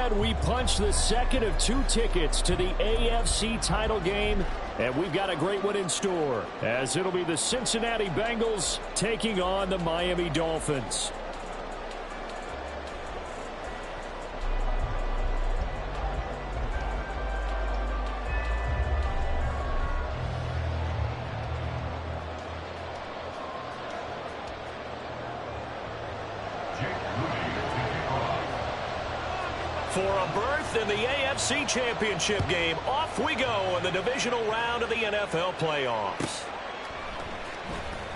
said, we punched the second of 2 tickets to the AFC title game, and we've got a great one in store, as it'll be the Cincinnati Bengals taking on the Miami Dolphins. For a berth in the AFC Championship game, off we go in the divisional round of the NFL playoffs.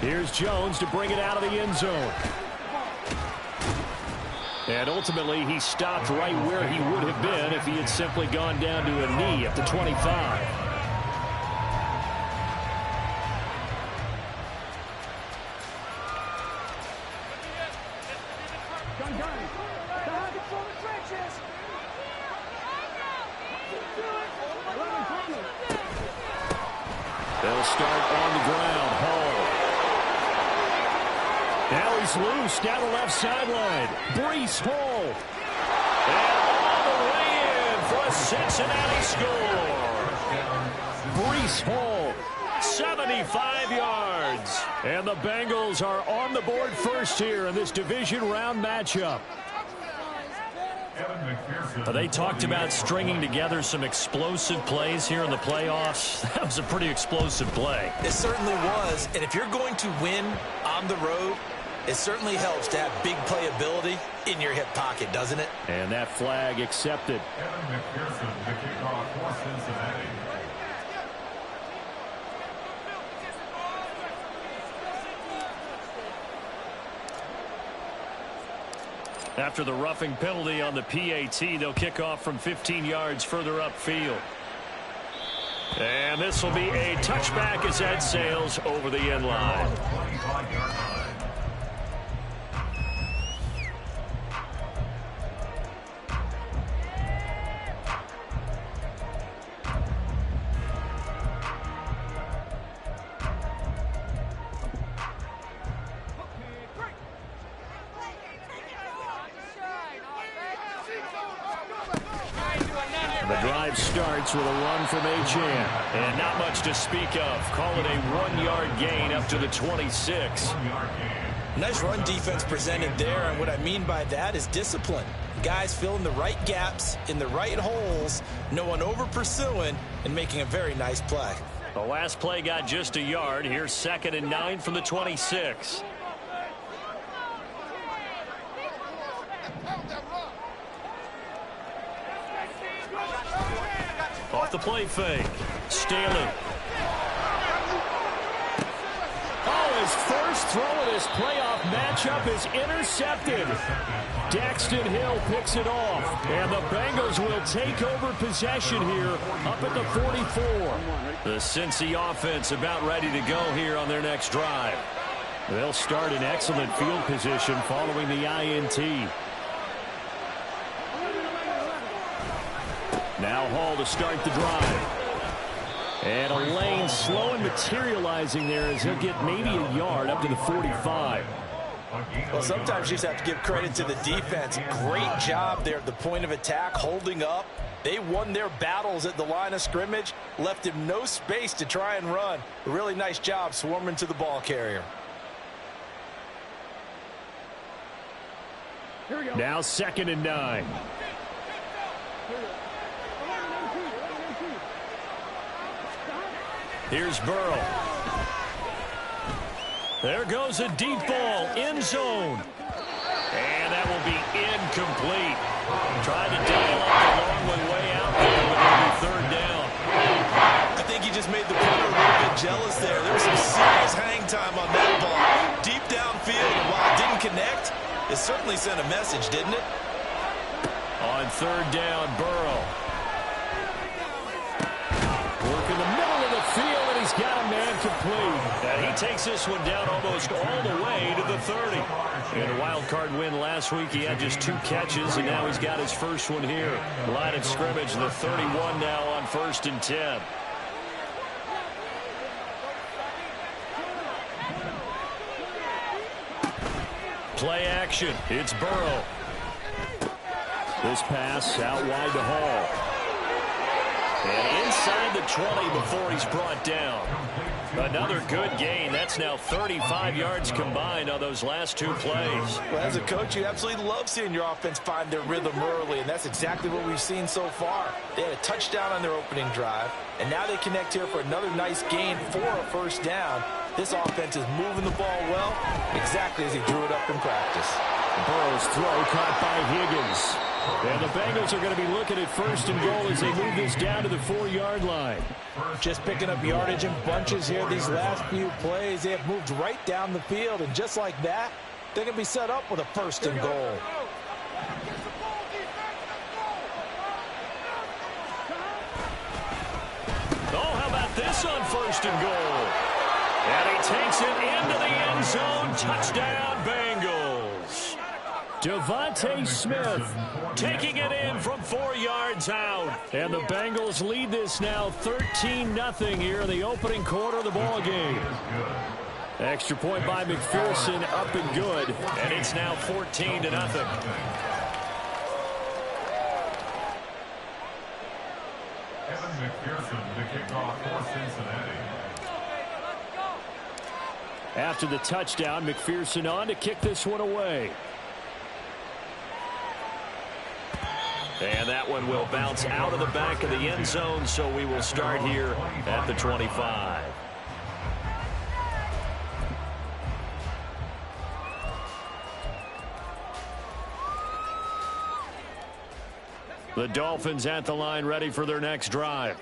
Here's Jones to bring it out of the end zone. And ultimately, he stopped right where he would have been if he had simply gone down to a knee at the 25. They'll start on the ground. Hall. Now he's loose down the left sideline. Breece Hall. And all the way in for a Cincinnati score. Breece Hall, 75 yards. And the Bengals are on the board first here in this division round matchup. They talked about stringing together some explosive plays here in the playoffs. That was a pretty explosive play. It certainly was. And if you're going to win on the road, it certainly helps to have big playability in your hip pocket, doesn't it? And that flag accepted. Kevin McPherson, the kickoff for Cincinnati. After the roughing penalty on the PAT, they'll kick off from 15 yards further upfield. And this will be a touchback as that sails over the end line. The drive starts with a run from Achane. And not much to speak of. Call it a 1-yard gain up to the 26. Nice run defense presented there, and what I mean by that is discipline. Guys filling the right gaps in the right holes, no one over pursuing, and making a very nice play. The last play got just a yard. Here's 2nd and 9 from the 26. Off the play fake. Staley. Oh, his first throw of this playoff matchup is intercepted. Daxton Hill picks it off. And the Bengals will take over possession here up at the 44. The Cincy offense about ready to go here on their next drive. They'll start in excellent field position following the INT. Now Hall to start the drive. And a lane slow and materializing there as he'll get maybe a yard up to the 45. Well, sometimes you just have to give credit to the defense. Great job there at the point of attack, holding up. They won their battles at the line of scrimmage, left him no space to try and run. A really nice job swarming to the ball carrier. Here we go. Now 2nd and 9. Here's Burrow. There goes a deep ball, end zone. And that will be incomplete. Tried to dial up the long way out there, but it'll be 3rd down. I think he just made the punter a little bit jealous there. There was some serious hang time on that ball. Deep downfield, and while it didn't connect, it certainly sent a message, didn't it? On 3rd down, Burrow. Working the middle of the field, and he's got a man complete. And he takes this one down almost all the way to the 30. In a wild card win last week, he had just 2 catches, and now he's got his first one here. Line of scrimmage, the 31 now on 1st and 10. Play action. It's Burrow. This pass out wide to Hall. And inside the 20 before he's brought down. Another good gain. That's now 35 yards combined on those last two plays. Well, as a coach, you absolutely love seeing your offense find their rhythm early, and that's exactly what we've seen so far. They had a touchdown on their opening drive, and now they connect here for another nice gain for a first down. This offense is moving the ball well, exactly as he drew it up in practice. Burrow's throw caught by Higgins. And the Bengals are going to be looking at first and goal as they move this down to the 4-yard line. Just picking up yardage in bunches here these last few plays. They have moved right down the field, and just like that, they're going to be set up with a first and goal. Oh, how about this on first and goal? And he takes it into the end zone. Touchdown, Bengals. Devontae Smith taking it in from 4 yards out. And the Bengals lead this now 13-0 here in the opening quarter of the ball game. Extra point by McPherson, up and good. And it's now 14-0. McPherson, the kickoff for Cincinnati. After the touchdown, McPherson on to kick this one away. And that one will bounce out of the back of the end zone, so we will start here at the 25. The Dolphins at the line, ready for their next drive.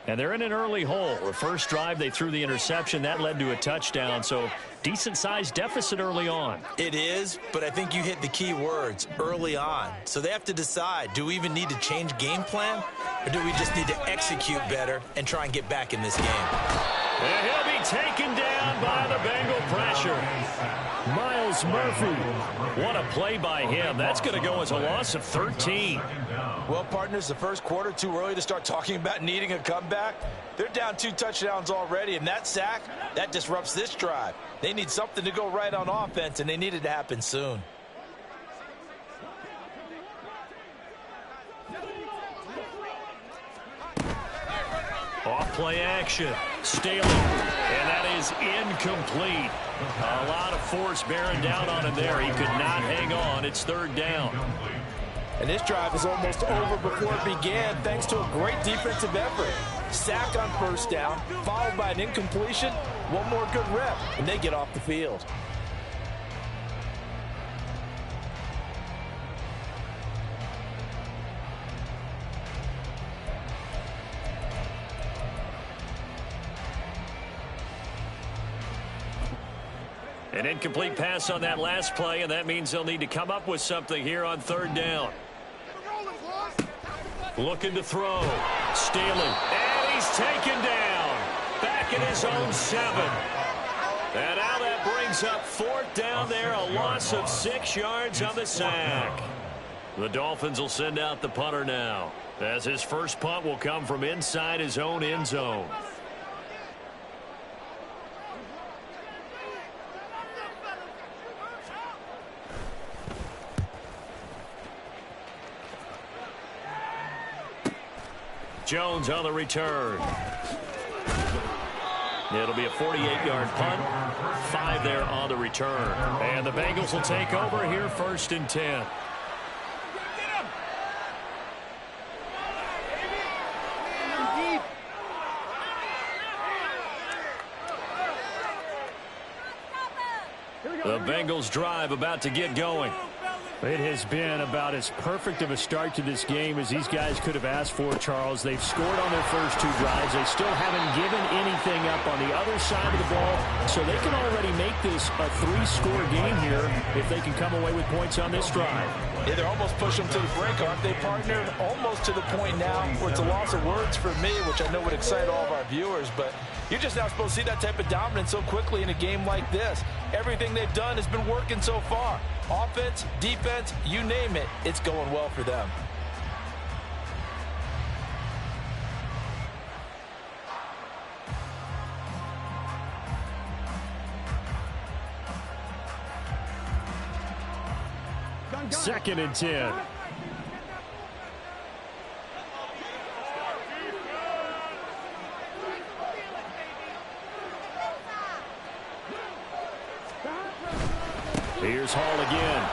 And they're in an early hole. The first drive, they threw the interception. That led to a touchdown, so decent-sized deficit early on. It is, but I think you hit the key words, early on. So they have to decide, do we even need to change game plan, or do we just need to execute better and try and get back in this game? And he'll be taken down by the Bengal pressure. Miles Murphy. What a play by him. That's going to go as a loss of 13. Well, partners, the first quarter, too early to start talking about needing a comeback. They're down 2 touchdowns already, and that sack, that disrupts this drive. They need something to go right on offense, and they need it to happen soon. Off play action. Staley. And that is incomplete. A lot of force bearing down on him there. He could not hang on. It's third down. And this drive is almost over before it began thanks to a great defensive effort. Sack on first down, followed by an incompletion. One more good rep, and they get off the field. An incomplete pass on that last play, and that means they'll need to come up with something here on third down. Looking to throw. Staley. And he's taken down. Back in his own 7. And now that brings up fourth down there. A loss of 6 yards on the sack. The Dolphins will send out the punter now, as his first punt will come from inside his own end zone. Jones on the return. It'll be a 48-yard punt. 5 there on the return. And the Bengals will take over here first and 10. The Bengals drive about to get going. It has been about as perfect of a start to this game as these guys could have asked for, Charles. They've scored on their first 2 drives. They still haven't given anything up on the other side of the ball, so they can already make this a 3-score game here if they can come away with points on this drive. Yeah, they're almost pushing them to the break, aren't they, partner? Almost to the point now where it's a loss of words for me, which I know would excite all of our viewers, but you're just not supposed to see that type of dominance so quickly in a game like this. Everything they've done has been working so far. Offense, defense, you name it, it's going well for them. Second and 10. Here's Hall again.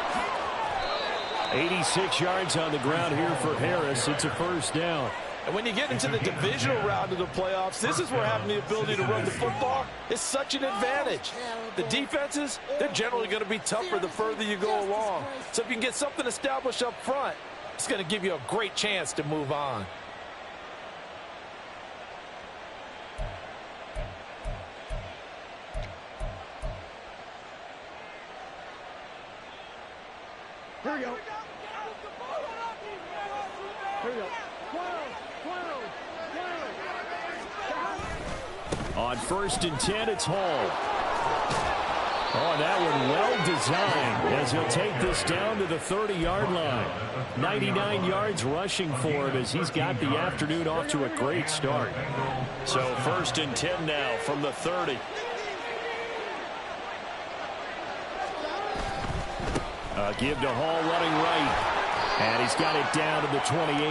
86 yards on the ground here for Harris. It's a first down. And when you get into the divisional round of the playoffs, this is where having the ability to run the football is such an advantage. The defenses, they're generally going to be tougher the further you go along. So if you can get something established up front, it's going to give you a great chance to move on. Here we go. Here we go. On 1st and 10, it's Hall. Oh, that one well designed as he'll take this down to the 30-yard line. 99 yards rushing for him as he's got the afternoon off to a great start. So 1st and 10 now from the 30. Give to Hall running right. And he's got it down to the 28.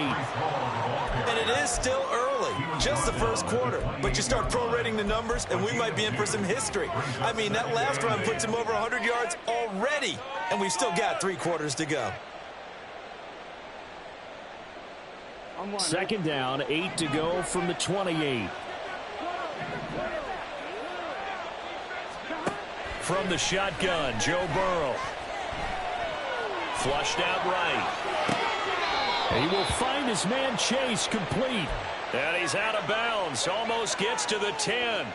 And it is still early, just the first quarter. But you start prorating the numbers, and we might be in for some history. I mean, that last run puts him over 100 yards already, and we've still got 3 quarters to go. 2nd down, 8 to go from the 28. From the shotgun, Joe Burrow. Flushed out right. He will find his man Chase complete. And he's out of bounds. Almost gets to the 10.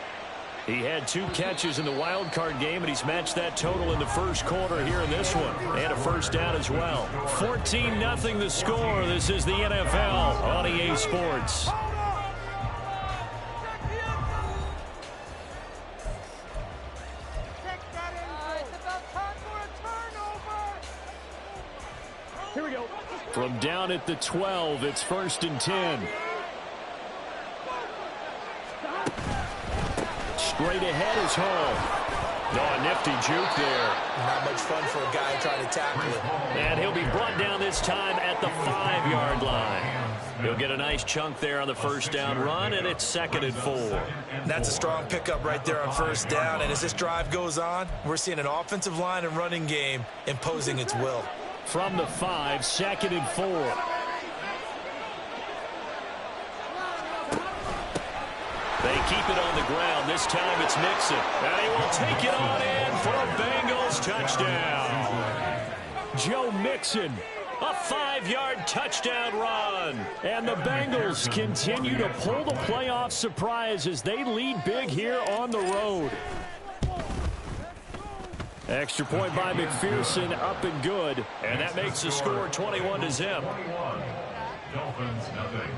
He had 2 catches in the wild card game, and he's matched that total in the first quarter here in this one. And a first down as well. 14-0 the score. This is the NFL on EA Sports. Here we go. From down at the 12, it's 1st and 10. Straight ahead is Hall. Oh, nifty juke there. Not much fun for a guy trying to tackle it. And he'll be brought down this time at the 5-yard line. He'll get a nice chunk there on the first down run, and it's 2nd and 4. That's a strong pickup right there on first down. And as this drive goes on, we're seeing an offensive line and running game imposing its will. From the 5, 2nd and 4. They keep it on the ground. This time it's Mixon. And he will take it on in for a Bengals touchdown. Joe Mixon, a 5-yard touchdown run. And the Bengals continue to pull the playoff surprise as they lead big here on the road. Extra point by McPherson, up and good. And that makes the score 21-0. Dolphins, nothing.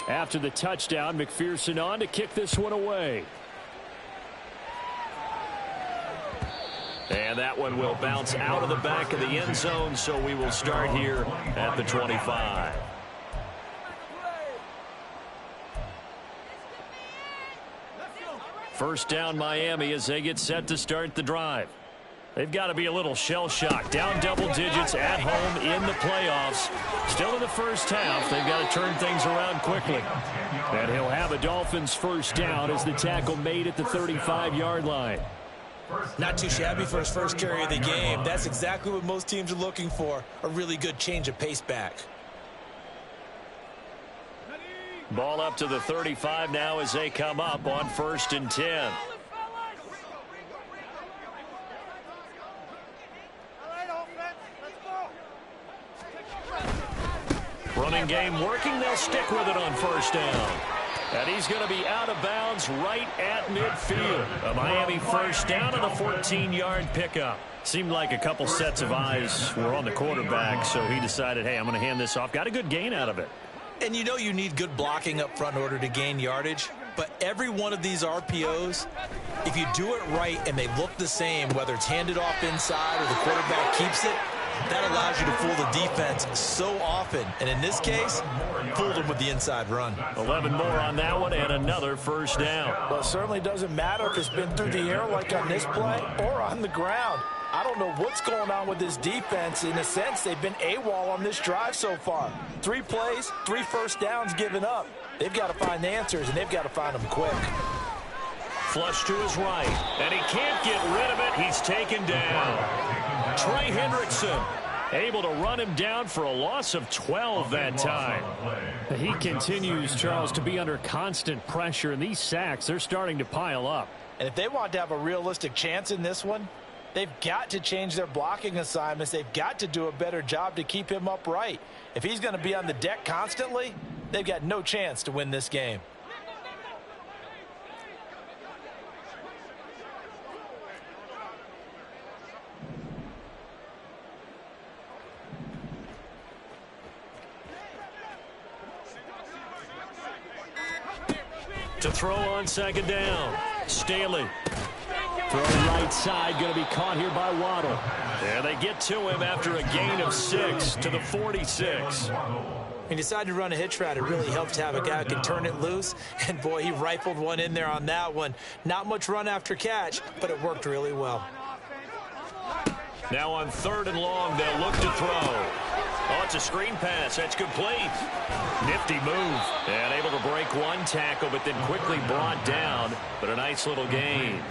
After the touchdown, McPherson on to kick this one away. And that one will bounce out of the back of the end zone, so we will start here at the 25. First down Miami as they get set to start the drive. They've got to be a little shell-shocked. Down double digits at home in the playoffs. Still in the first half. They've got to turn things around quickly. And he'll have a Dolphins first down as the tackle made at the 35-yard line. Not too shabby for his first carry of the game. That's exactly what most teams are looking for. A really good change of pace back. Ball up to the 35 now as they come up on 1st and 10. Running game working. They'll stick with it on first down. And he's going to be out of bounds right at midfield. A Miami first down and a 14-yard pickup. Seemed like a couple sets of eyes were on the quarterback, so he decided, hey, I'm going to hand this off. Got a good gain out of it. And you know you need good blocking up front in order to gain yardage. But every one of these RPOs, if you do it right and they look the same, whether it's handed off inside or the quarterback keeps it, that allows you to fool the defense so often. And in this case, fooled them with the inside run. 11 more on that one and another first down. Well, it certainly doesn't matter if it's been through the air like on this play or on the ground. I don't know what's going on with this defense. In a sense, they've been AWOL on this drive so far. 3 plays, 3 first downs given up. They've got to find the answers, and they've got to find them quick. Flush to his right, and he can't get rid of it. He's taken down. Trey Hendrickson able to run him down for a loss of 12 that time. He continues, Charles, to be under constant pressure, and these sacks, they're starting to pile up. And if they want to have a realistic chance in this one, they've got to change their blocking assignments. They've got to do a better job to keep him upright. If he's going to be on the deck constantly, they've got no chance to win this game. To throw on second down. Staley. Throw right side, going to be caught here by Waddle. And they get to him after a gain of 6 to the 46. He decided to run a hitch route. It really helps to have a guy who can turn it loose. And, boy, he rifled one in there on that one. Not much run after catch, but it worked really well. Now on 3rd and long, they'll look to throw. Oh, it's a screen pass. That's complete. Nifty move. And able to break one tackle, but then quickly brought down. But a nice little gain.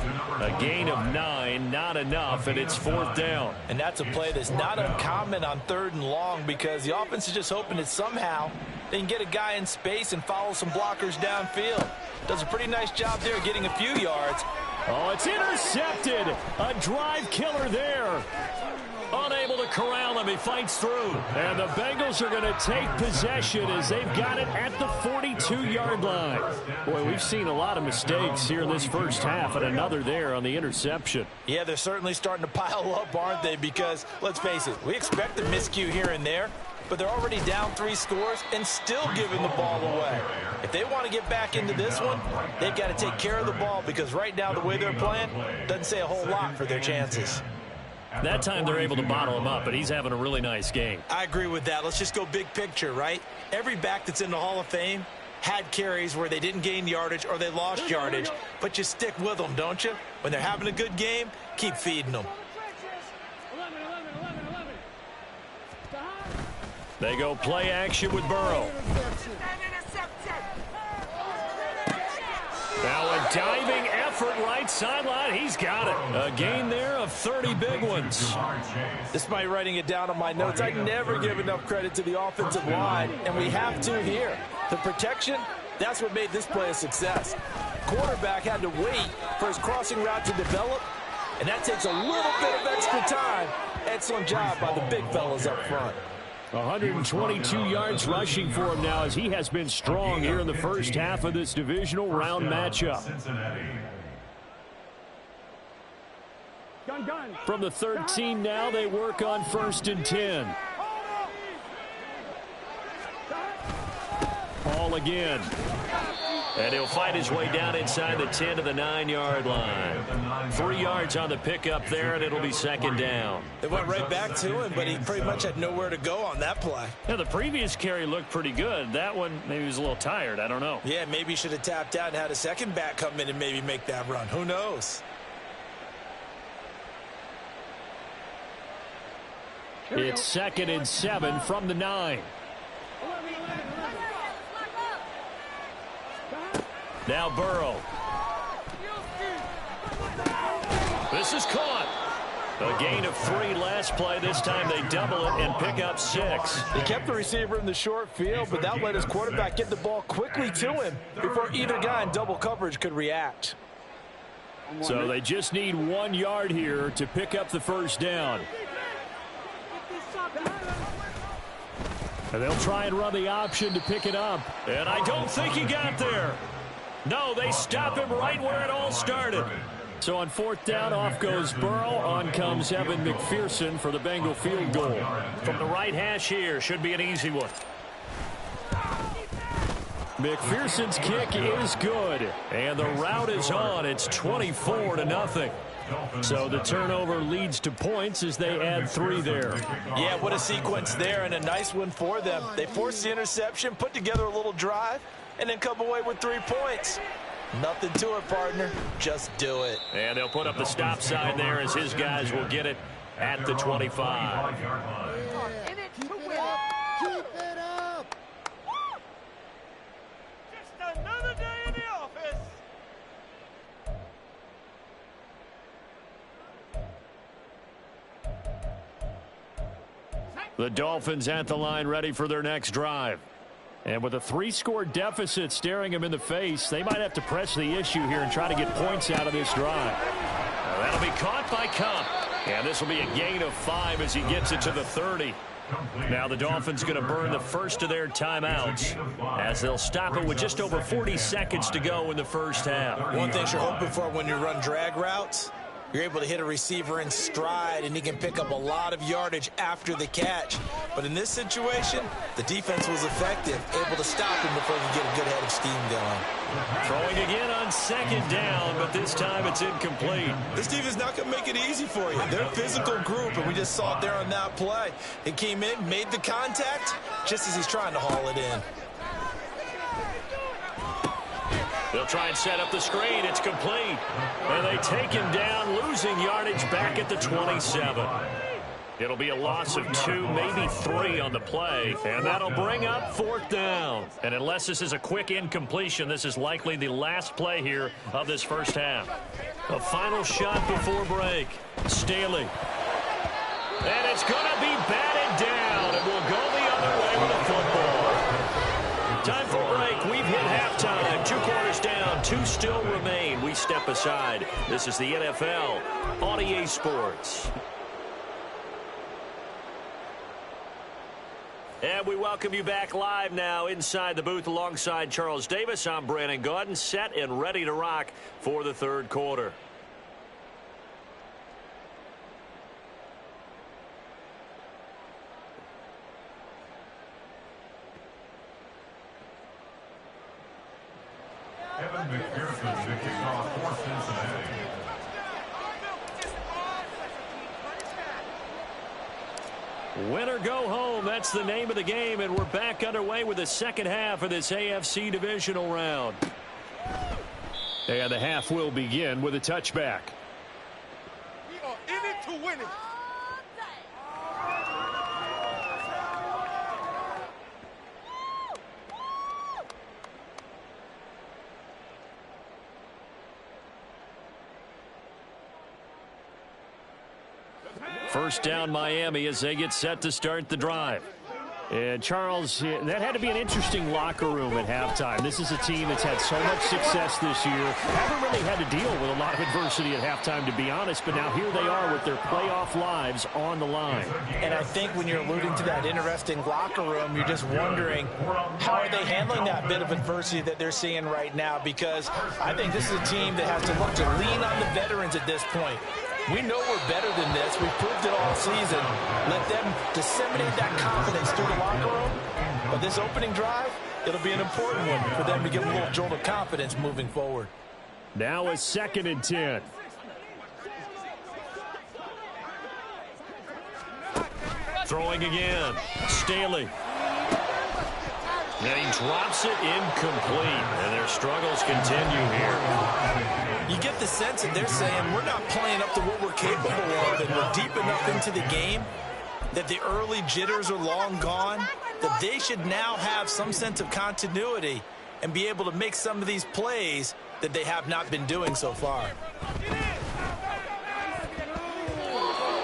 A gain of 9, not enough, and it's 4th down. And that's a play that's not uncommon on 3rd and long because the offense is just hoping that somehow they can get a guy in space and follow some blockers downfield. Does a pretty nice job there getting a few yards. Oh, it's intercepted. A drive killer there. Unable to corral him. He fights through. And the Bengals are going to take possession as they've got it at the 42-yard line. Boy, we've seen a lot of mistakes here in this first half, and another there on the interception. Yeah, they're certainly starting to pile up, aren't they? Because, let's face it, we expect a miscue here and there, but they're already down 3 scores and still giving the ball away. If they want to get back into this one, they've got to take care of the ball because right now the way they're playing doesn't say a whole lot for their chances. That time they're able to bottle him up, but he's having a really nice game. I agree with that. Let's just go big picture, right? Every back that's in the Hall of Fame had carries where they didn't gain yardage or they lost yardage, but you stick with them, don't you? When they're having a good game, keep feeding them. They go play action with Burrow. Now a diving effort right sideline. He's got it. A gain there of 30 big ones. Despite writing it down on my notes, I never give enough credit to the offensive line, and we have to here. The protection, that's what made this play a success. Quarterback had to wait for his crossing route to develop, and that takes a little bit of extra time. Excellent job by the big fellas up front. 122 yards rushing for him now as he has been strong here in the first half of this divisional round matchup. From the 13 now, they work on 1st and 10. Ball again. And he'll fight his way down inside the 10 to the 9-yard line. 3 yards on the pickup there, and it'll be 2nd down. They went right back to him, but he pretty much had nowhere to go on that play. Yeah, the previous carry looked pretty good. That one, maybe he was a little tired. I don't know. Yeah, maybe he should have tapped out and had a second back come in and maybe make that run. Who knows? It's 2nd and 7 from the 9. Now Burrow. This is caught. A gain of 3 last play. This time they double it and pick up 6. They kept the receiver in the short field, but that let his quarterback get the ball quickly to him before either guy in double coverage could react. So they just need 1 yard here to pick up the 1st down. And they'll try and run the option to pick it up. And I don't think he got there. No, they stop him right where it all started. So on 4th down, off goes Burrow. On comes Evan McPherson for the Bengal field goal. From the right hash here, should be an easy one. McPherson's kick is good. And the route is on. It's 24-0. So the turnover leads to points as they add 3 there. Yeah, what a sequence there, and a nice one for them. They forced the interception, put together a little drive, and then come away with 3 points. Nothing to it, partner. Just do it. And they'll put up the stop sign there as his guys will get it at the 25. Keep it up. Just another day in the office. The Dolphins at the line ready for their next drive. And with a 3-score deficit staring them in the face, they might have to press the issue here and try to get points out of this drive. That'll be caught by Cup. And this will be a gain of 5 as he gets it to the 30. Now the Dolphins going to burn the first of their timeouts as they'll stop it with just over 40 seconds to go in the first half. One thing you're hoping for when you run drag routes, you're able to hit a receiver in stride, and he can pick up a lot of yardage after the catch. But in this situation, the defense was effective, able to stop him before he could get a good head of steam going. Throwing again on second down, but this time it's incomplete. This defense is not going to make it easy for you. They're a physical group, and we just saw it there on that play. It came in, made the contact, just as he's trying to haul it in. They'll try and set up the screen. It's complete. And they take him down, losing yardage back at the 27. It'll be a loss of 2, maybe 3 on the play. And that'll bring up 4th down. And unless this is a quick incompletion, this is likely the last play here of this first half. A final shot before break. Staley. And it's going to be batted down. It will go the other way with the football. Time for a break. We've hit halftime. 2 quarters down. 2 still remain. We step aside. This is the NFL on EA Sports. And we welcome you back live now inside the booth alongside Charles Davis. I'm Brandon Gaudin, set and ready to rock for the third quarter. Evan McPherson, the kickoff for Cincinnati. Win or go home, that's the name of the game, and we're back underway with the second half of this AFC divisional round. And the half will begin with a touchback. We are in it to win it. First down Miami as they get set to start the drive. And Charles, that had to be an interesting locker room at halftime. This is a team that's had so much success this year. Haven't really had to deal with a lot of adversity at halftime, to be honest, but now here they are with their playoff lives on the line. And I think when you're alluding to that interesting locker room, you're just wondering how are they handling that bit of adversity that they're seeing right now, because I think this is a team that has to look to lean on the veterans at this point. We know we're better than this. We've proved it all season. Let them disseminate that confidence through the locker room. But this opening drive, it'll be an important one for them to give them a little jolt of confidence moving forward. Now a 2nd and 10. Throwing again. Staley. And he drops it incomplete. And their struggles continue here. You get the sense that they're saying we're not playing up to what we're capable of, and we're deep enough into the game that the early jitters are long gone, that they should now have some sense of continuity and be able to make some of these plays that they have not been doing so far.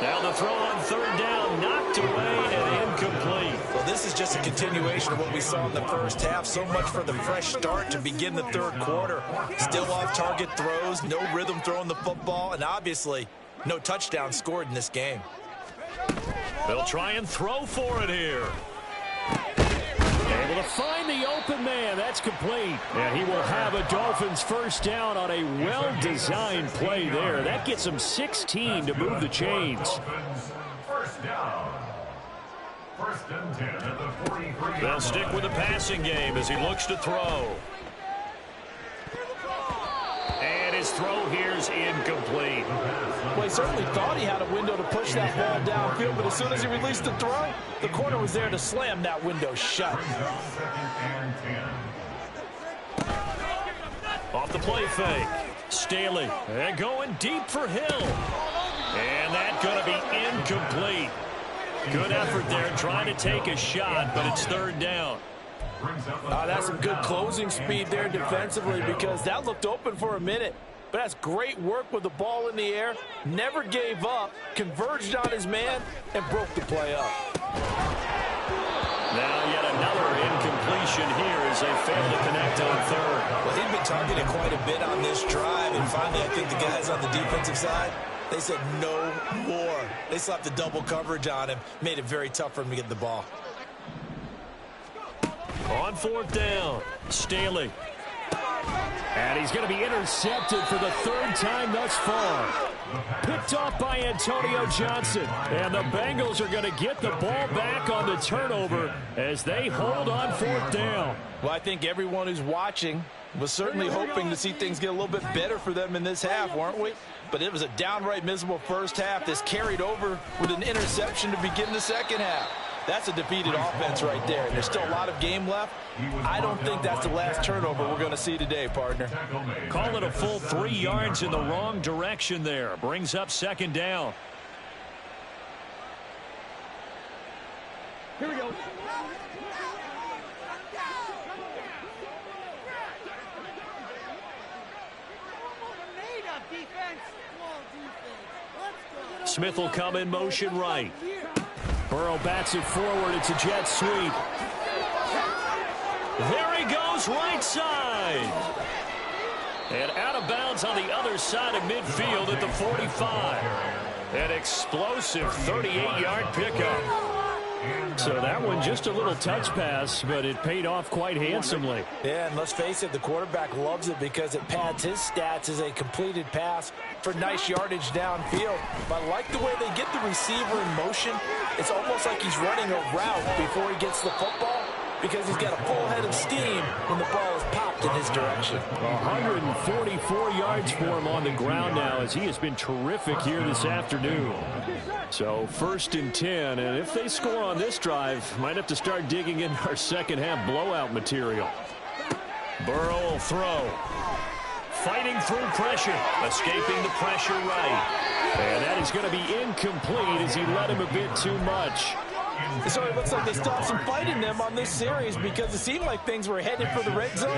Now the throw on 3rd down, knocked away and incomplete. Well, this is just a continuation of what we saw in the first half. So much for the fresh start to begin the third quarter. Still off-target throws, no rhythm throwing the football, and obviously no touchdown scored in this game. They'll try and throw for it here. Able to find the open man. That's complete. And he will have a Dolphins first down on a well-designed play there. That gets him 16 to move the chains. First down. 1st and 10 at the 43. They'll stick with the passing game as he looks to throw. And his throw here is incomplete. Well, he certainly thought he had a window to push that ball downfield, but as soon as he released the throw, the corner was there to slam that window shut. 2nd and 10. Off the play fake. Staley. And going deep for Hill. And that's going to be incomplete. Good effort there trying to take a shot, but it's 3rd down. That's some good closing speed there defensively, because that looked open for a minute. But that's great work with the ball in the air. Never gave up, converged on his man, and broke the play up. Now yet another incompletion here as they fail to connect on third. Well, he'd been targeted quite a bit on this drive, and finally I think the guys on the defensive side, they said no more. They slapped the double coverage on him, made it very tough for him to get the ball. On fourth down, Staley. And he's going to be intercepted for the third time thus far. Picked off by Antonio Johnson. And the Bengals are going to get the ball back on the turnover as they hold on fourth down. Well, I think everyone who's watching was certainly hoping to see things get a little bit better for them in this half, weren't we? But it was a downright miserable first half. This carried over with an interception to begin the second half. That's a defeated offense right there. And there's still a lot of game left. I don't think that's the last turnover we're going to see today, partner. Call it a full 3 yards in the wrong direction there. Brings up second down. Here we go. Smith will come in motion right. Burrow bats it forward. It's a jet sweep. There he goes, right side. And out of bounds on the other side of midfield at the 45. An explosive 38-yard pickup. So that one just a little touch pass, but it paid off quite handsomely. Yeah, and let's face it, the quarterback loves it because it pads his stats as a completed pass for nice yardage downfield. But I like the way they get the receiver in motion. It's almost like he's running a route before he gets the football because he's got a full head of steam when the ball is popped in his direction. 144 yards for him on the ground now as he has been terrific here this afternoon. So 1st and 10, and if they score on this drive, might have to start digging in our second half blowout material. Burrow will throw. Fighting through pressure, escaping the pressure right. And that is going to be incomplete as he let him a bit too much. So it looks like they still have some fight in them on this series because it seemed like things were headed for the red zone.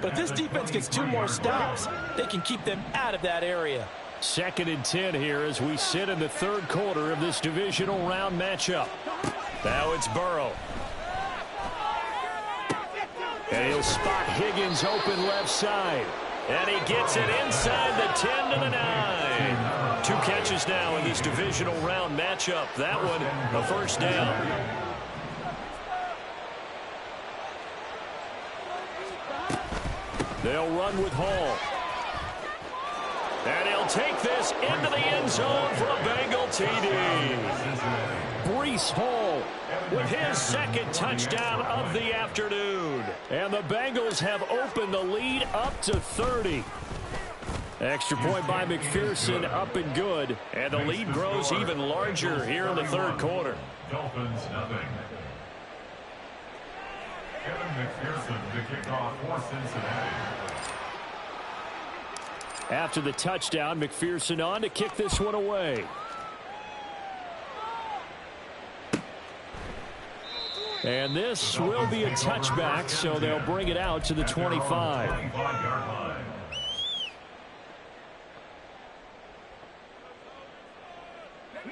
But if this defense gets 2 more stops, they can keep them out of that area. 2nd and 10 here as we sit in the third quarter of this divisional round matchup. Now it's Burrow. And he'll spot Higgins open left side. And he gets it inside the 10 to the 9. 2 catches now in this divisional round matchup. That one, a first down. They'll run with Hall. And he'll take this into the end zone for a Bengal TD. Breece Hall with his 2nd touchdown of the afternoon. And the Bengals have opened the lead up to 30. Extra point by McPherson, up and good. And the lead grows even larger here in the third quarter. Dolphins nothing. Kevin McPherson to kick off for Cincinnati. After the touchdown, McPherson on to kick this one away. And this will be a touchback, so they'll bring it out to the 25. 25-yard line.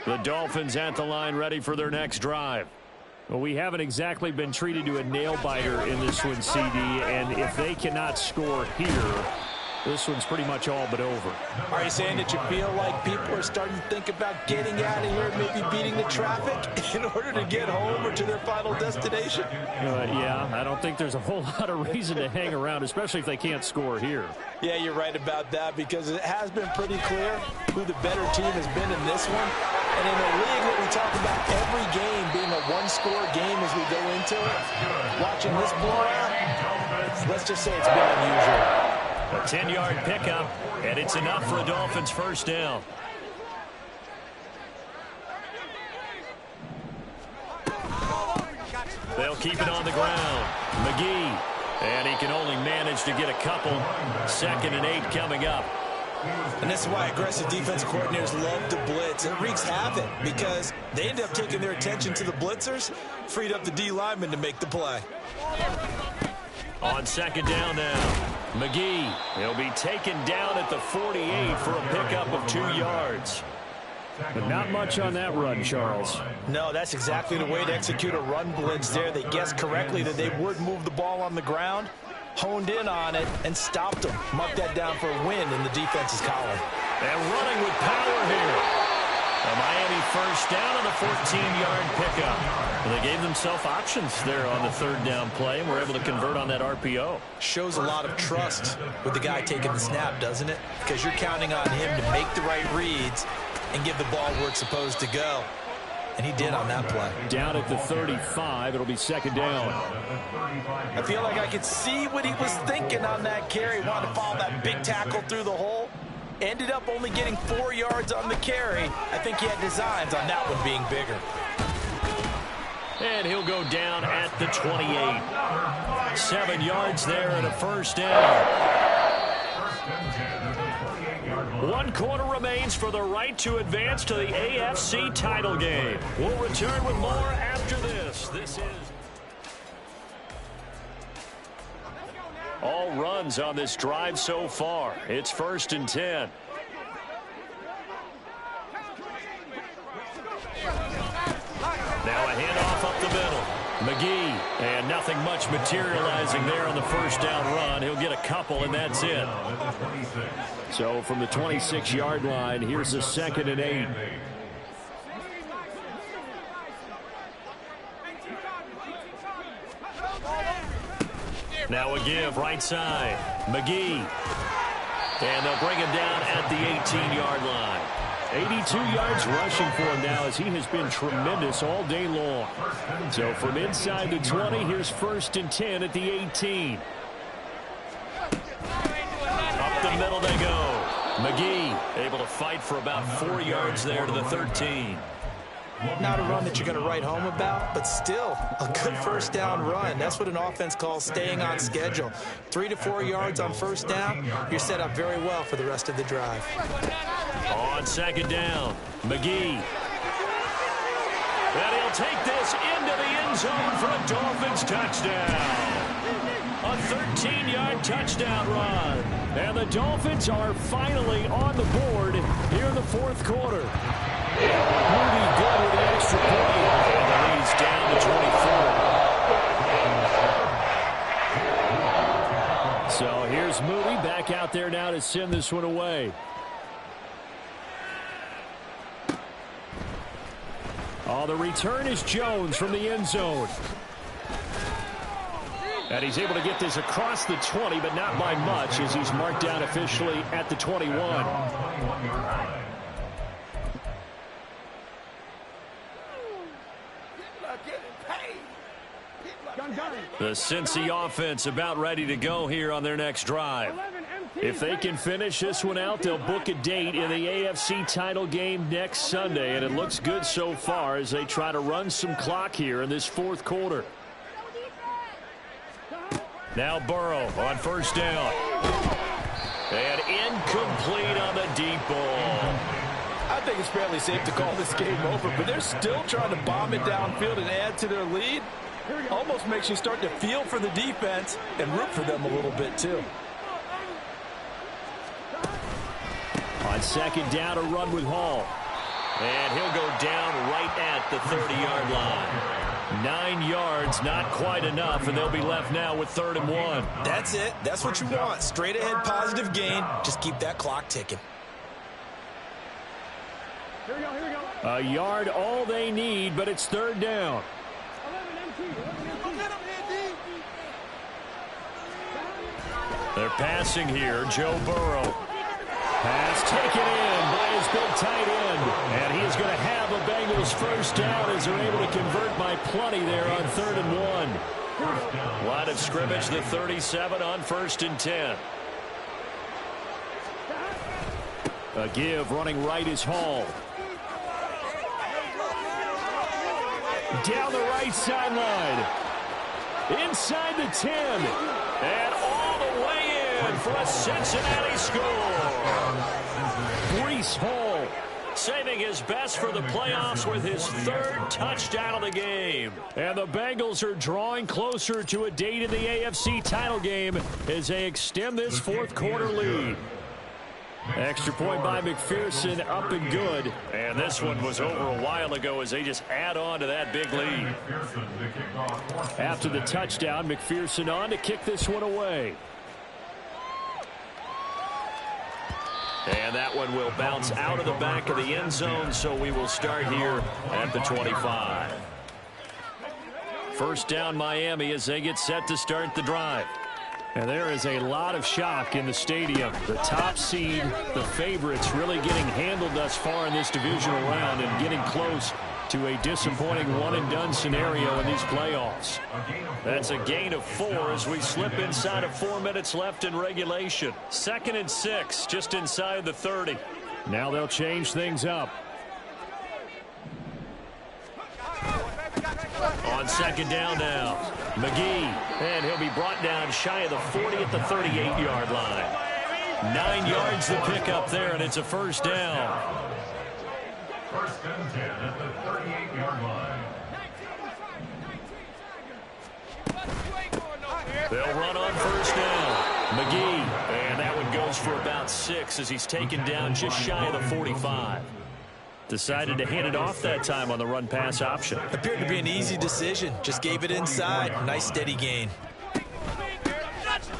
The Dolphins at the line ready for their next drive. Well, we haven't exactly been treated to a nail-biter in this one, CD, and if they cannot score here, this one's pretty much all but over. Are you saying that you feel like people are starting to think about getting out of here, maybe beating the traffic in order to get home or to their final destination? Yeah, I don't think there's a whole lot of reason to hang around, especially if they can't score here. Yeah, you're right about that because it has been pretty clear who the better team has been in this one. And in a league that we talk about every game being a one-score game as we go into it, watching this blowout, let's just say it's been unusual. A 10-yard pickup, and it's enough for a Dolphins first down. They'll keep it on the ground. McGee, and he can only manage to get a couple. 2nd and 8 coming up. And this is why aggressive defensive coordinators love to blitz. It wreaks havoc because they end up taking their attention to the blitzers, freed up the D lineman to make the play. On 2nd down now. McGee, he'll be taken down at the 48 for a pickup of 2 yards. But not much on that run, Charles. No, that's exactly the way to execute a run blitz there. They guessed correctly that they would move the ball on the ground, honed in on it, and stopped them. Mark that down for a win in the defense's column. And running with power here. A Miami first down on a 14-yard pickup. Well, they gave themselves options there on the third down play and were able to convert on that RPO. Shows a lot of trust with the guy taking the snap, doesn't it? Because you're counting on him to make the right reads and give the ball where it's supposed to go. And he did on that play. Down at the 35, it'll be second down. I feel like I could see what he was thinking on that carry. Wanted to follow that big tackle through the hole. Ended up only getting 4 yards on the carry. I think he had designs on that one being bigger. And he'll go down at the 28. 7 yards there and a first down. 1 quarter remains for the right to advance to the AFC title game. We'll return with more after this. This is all runs on this drive so far. It's 1st and 10. Now a handoff up the middle. McGee, and nothing much materializing there on the first down run. He'll get a couple, and that's it. So from the 26-yard line, here's a 2nd and 8. Now a give right side. McGee. And they'll bring him down at the 18-yard line. 82 yards rushing for him now as he has been tremendous all day long. So from inside the 20, here's 1st and 10 at the 18. Up the middle they go. McGee able to fight for about 4 yards there to the 13. Not a run that you're going to write home about, but still a good first down run. That's what an offense calls staying on schedule. 3 to 4 yards on first down, you're set up very well for the rest of the drive. On 2nd down, McGee. And he'll take this into the end zone for a Dolphins touchdown. A 13-yard touchdown run. And the Dolphins are finally on the board here in the 4th quarter. Moody good with the extra point. And the lead's down to 24. So here's Moody back out there now to send this one away. Oh, the return is Jones from the end zone. And he's able to get this across the 20, but not by much as he's marked down officially at the 21. The Cincy offense about ready to go here on their next drive. If they can finish this one out, they'll book a date in the AFC title game next Sunday, and it looks good so far as they try to run some clock here in this 4th quarter. Now Burrow on first down. And incomplete on the deep ball. I think it's fairly safe to call this game over, but they're still trying to bomb it downfield and add to their lead. Almost makes you start to feel for the defense and root for them a little bit, too. On 2nd down, a run with Hall. And he'll go down right at the 30-yard line. 9 yards, not quite enough, and they'll be left now with 3rd and 1. That's it. That's what you want. Straight ahead positive gain. Just keep that clock ticking. Here we go, here we go. A yard all they need, but it's 3rd down. They're passing here. Joe Burrow. Pass taken in by his big tight end. And he is going to have a Bengals first down as they're able to convert by plenty there on 3rd and 1. Line of scrimmage, the 37 on 1st and 10. A give running right is Hall. Down the right sideline. Inside the 10. And all the way in for a Cincinnati score. Breece Hall saving his best for the playoffs with his 3rd touchdown of the game. And the Bengals are drawing closer to a date in the AFC title game as they extend this 4th quarter lead. Extra point by McPherson, up and good. And this one was over a while ago as they just add on to that big lead. After the touchdown, McPherson on to kick this one away. And that one will bounce out of the back of the end zone, so we will start here at the 25. First down, Miami, as they get set to start the drive. And there is a lot of shock in the stadium. The top seed, the favorites, really getting handled thus far in this divisional round and getting close to a disappointing one-and-done scenario in these playoffs. That's a gain of 4 as we slip inside of 4 minutes left in regulation. 2nd and 6, just inside the 30. Now they'll change things up. On 2nd down now, McGee, and he'll be brought down shy of the 40 at the 38-yard line. 9 yards to pick up there, and it's a first down. 1st and 10 at the 38-yard line. They'll run on first down. McGee, and that one goes for about 6 as he's taken down just shy of the 45. Decided to hand it off that time on the run-pass option. Appeared to be an easy decision. Just gave it inside. Nice steady gain.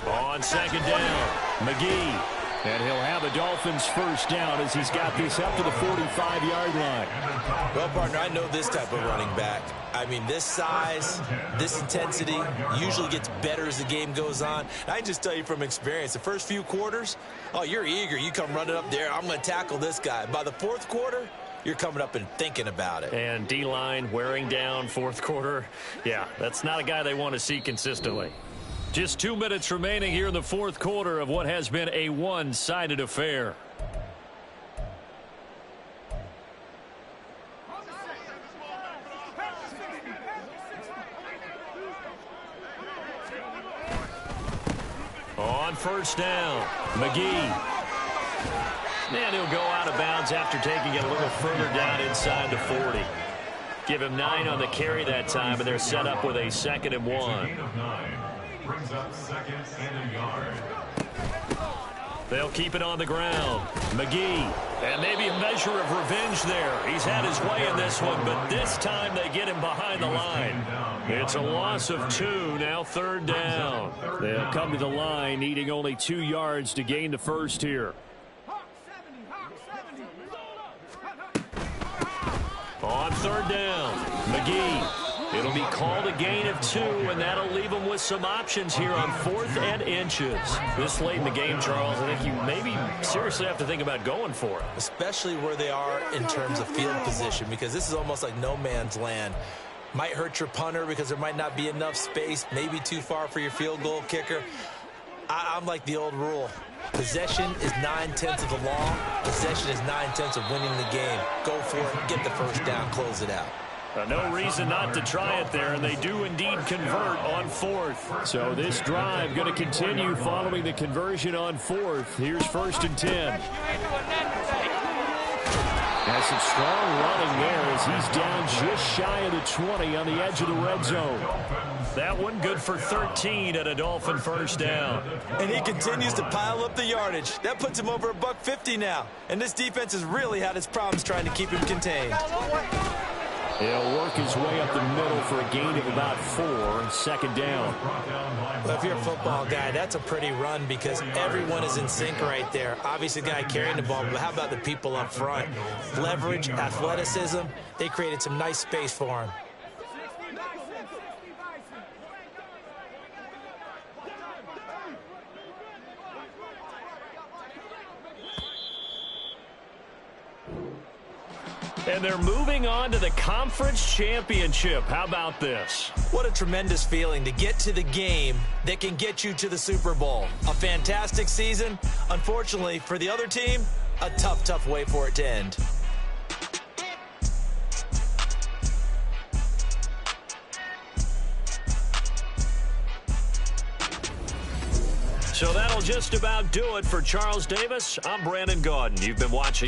On 2nd down, McGee. And he'll have a Dolphins first down as he's got this up to the 45-yard line. Well, partner, I know this type of running back. I mean, this size, this intensity usually gets better as the game goes on. I can just tell you from experience, the first few quarters, oh, you're eager. You come running up there, I'm going to tackle this guy. By the 4th quarter, you're coming up and thinking about it. And D-line wearing down 4th quarter. Yeah, that's not a guy they want to see consistently. Just 2 minutes remaining here in the 4th quarter of what has been a one-sided affair. On first down, McGee. And he'll go out of bounds after taking it a little further down inside the 40. Give him 9 on the carry that time, and they're set up with a 2nd and 1. Brings up 2nd and a yard. They'll keep it on the ground. McGee, and maybe a measure of revenge there. He's had his way in this one, but this time they get him behind the line. It's a loss of 2, now 3rd down. They'll come to the line, needing only 2 yards to gain the first here. On 3rd down, McGee. It'll be called a gain of 2, and that'll leave them with some options here on 4th and inches. This late in the game, Charles, I think you maybe seriously have to think about going for it. Especially where they are in terms of field position, because this is almost like no man's land. Might hurt your punter because there might not be enough space, maybe too far for your field goal kicker. I'm like the old rule. Possession is 9/10 of the law. Possession is 9/10 of winning the game. Go for it, get the first down, close it out. No reason not to try it there, and they do indeed convert on 4th. So this drive going to continue following the conversion on 4th. Here's 1st and 10. Has some strong running there as he's down just shy of the 20 on the edge of the red zone. That one good for 13 at a Dolphin first down. And he continues to pile up the yardage. That puts him over $150 now. And this defense has really had its problems trying to keep him contained. He'll work his way up the middle for a gain of about 4, 2nd down. Well, if you're a football guy, that's a pretty run because everyone is in sync right there. Obviously, the guy carrying the ball, but how about the people up front? Leverage, athleticism, they created some nice space for him. And they're moving on to the conference championship. How about this? What a tremendous feeling to get to the game that can get you to the Super Bowl. A fantastic season. Unfortunately, for the other team, a tough, tough way for it to end. So that'll just about do it for Charles Davis. I'm Brandon Gaudin. You've been watching